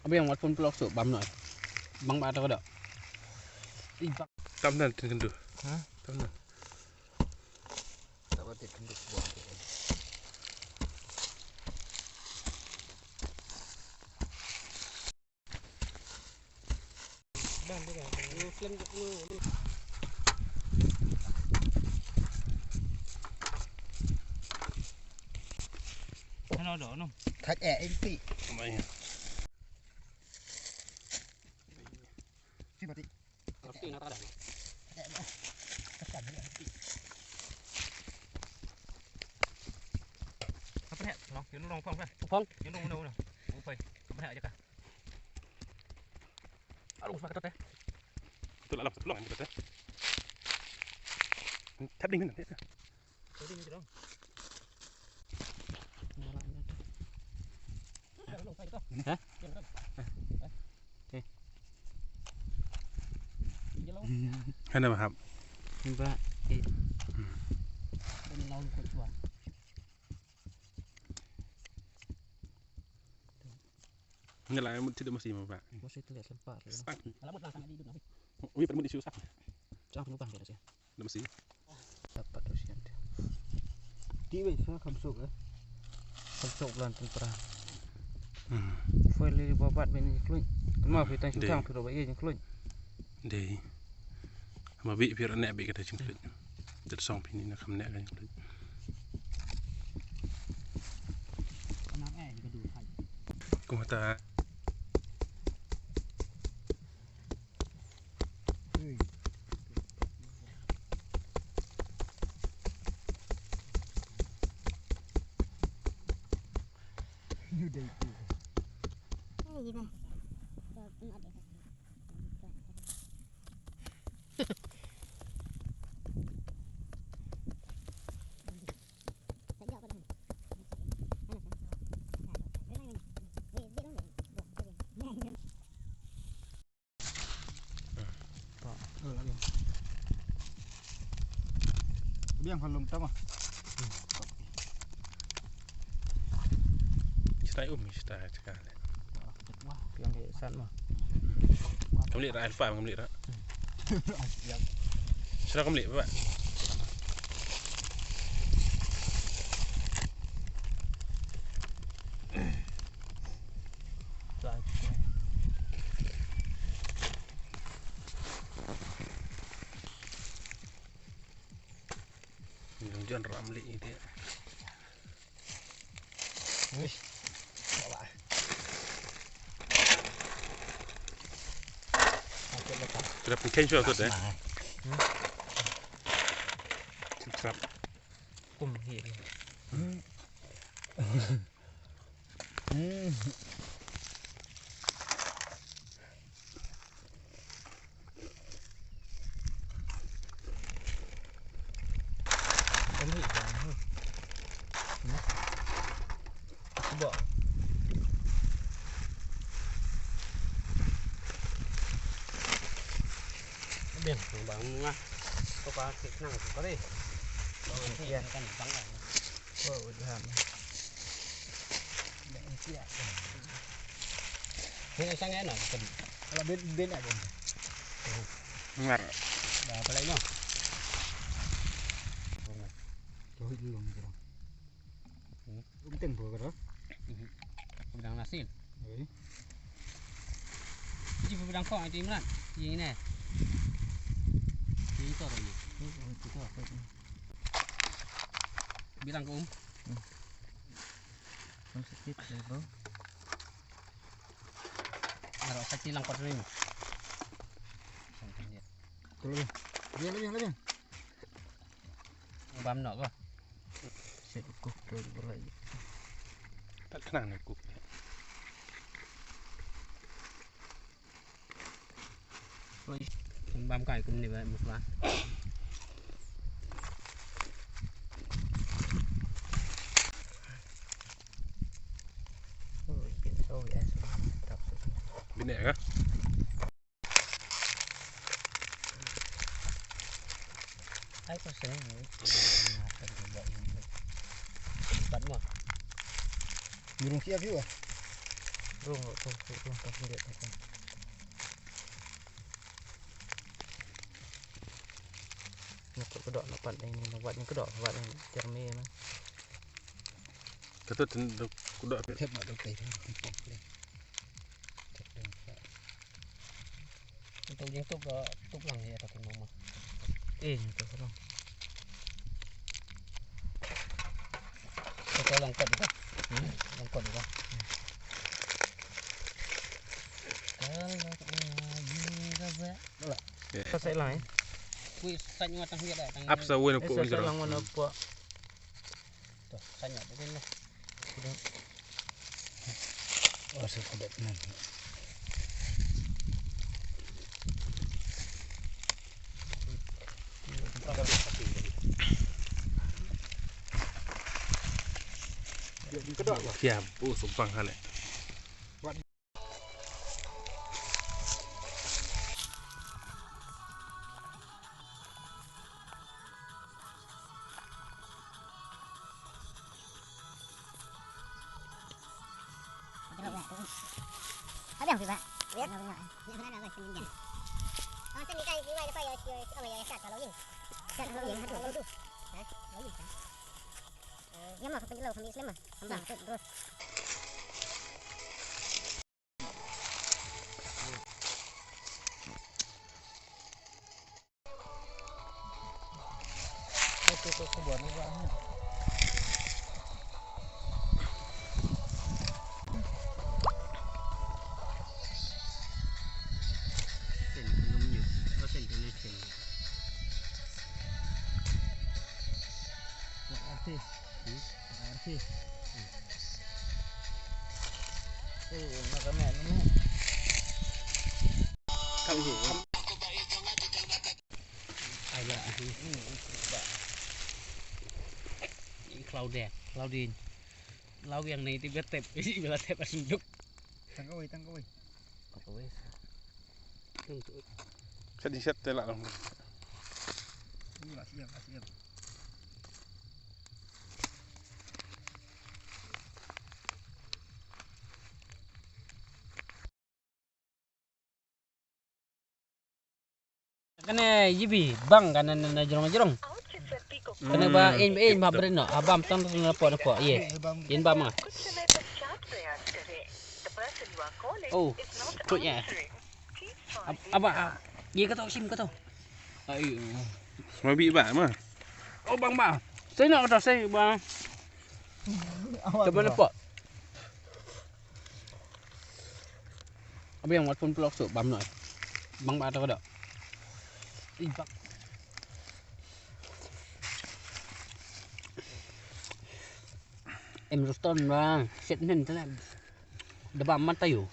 Apa yang buat pun pelok sok bam nol. Bang ba tao dak. Tam nan kendu. Hah? Tam nan. Tak batik kenduk buat. Dan dia kan. Muslim tu. Hello đó không? Thạch ẻ anh tị. Mày. Phi bà tị. Pasti nak ada. Apa ni? Long, yung long phong kan? Phong. Yung long đâu nào? Ủa phải, apa ni aja kah? Aduh, pakai teh. Tu lah pelong ni betul. Tap ding ni. Jadi ni dong. Hah? Hana ma hab. Ba. Ini lalu kau cuba. Ni lah tidak mesti ma ba. Masih terlihat sempat. Kalau buat langsung di duduk nanti. Ui pada mudi susah. Jangan penumpang dia sih. Dah mesti. Dapat terus yang dia. Di wei saya kamsuk eh. Kamsuk bulan tempera. Foi lili babat beni kluin. Kenapa kita susah kita bayi yang kluin. Dei. Ma bi biar nek bi kata cingklut. Ter song pini nak kam nek kan cingklut. Kenapa juga dulu hai. Ko mata Biang halung tama. Stai stai sekali. Wah, yang di sana mah. Kamu lihat alfa kamu lihat. Sudah kamu lihat, Pak. Jangan ramli dia. Sudah pengen juga tu deh. Cepat. Kum hier. Coba. Biar bang ngah. Kau pakai nang tu kali. Iya kan bang lah. Oh udah. Dah siap. Ini sangat enak tadi. Kalau ben aja. Ngar. Dah apa lagi no? Tuh belum kira. Teng bo kira. Pedang nasi. Oi. Ini pedang kau itu Imran. Ini ni. Ini tu lagi. Itu apa? Bilang ke Sedikit ya, Bang. Naruh kecil langkot ni. Tolong. Lebih. Bam nak ke? Saya kok lagi. Tak kenal aku. Bam kai kum ni ba musma. Oh yes. Bini kan? Ai có sướng nữa. Bật mà. Burung siap juga. Rung tak sendiri tak. Nak kedok nak pat ini, nak buat yang kedok, buat yang jernih na. Kata tenduk kuda. Thép mà được tẩy lên. Untuk yang tuk lang ya tapi mama. Tu rung. Kita langkat itu. Langkat itu. Pasal lain. Kui sanya tang hiat tang. Apa sa wena po Pasal jero. lang mana puak. Tu sanya tu lah. Oh, sekolah nan. Ya, bu sumpang hale. Ada yang Pak? Lihat. Yang mana nak sini dia. Oh, sini kan jiwa depan ya apa ya kat kalau ini. Kat kalau ini ada tu. Hah? Kalau ini kan. Yang mah penjelau kami Islam mah. Sambang terus. Aku buat ni buat. Sen belum nyu. Oh sen tu ni sen. Arti. Arti. Nak kena ni. Kami. Ada. Ini cloud dek, cloudin. Lau yang ni tiba tep, ini bila tep asinduk. Tangkawai. Apa wes? Untuk Sa di set tela lang. Siap. kena jibi bang kana na jerong. Kena ba in ba berno abam tang tu napok ye. In ba ma. Oh, kut ya. Aba ye ka tau sim ka tau. Ai. Mabi ba mah. Oh bang ba. Saya nak dah saya bang. Coba nampak. Apa yang buat pun pelok sok bam nak. Bang ba tahu tak? Ibak. Em Ruston bang, set nen tu lah. Dah bam mata you.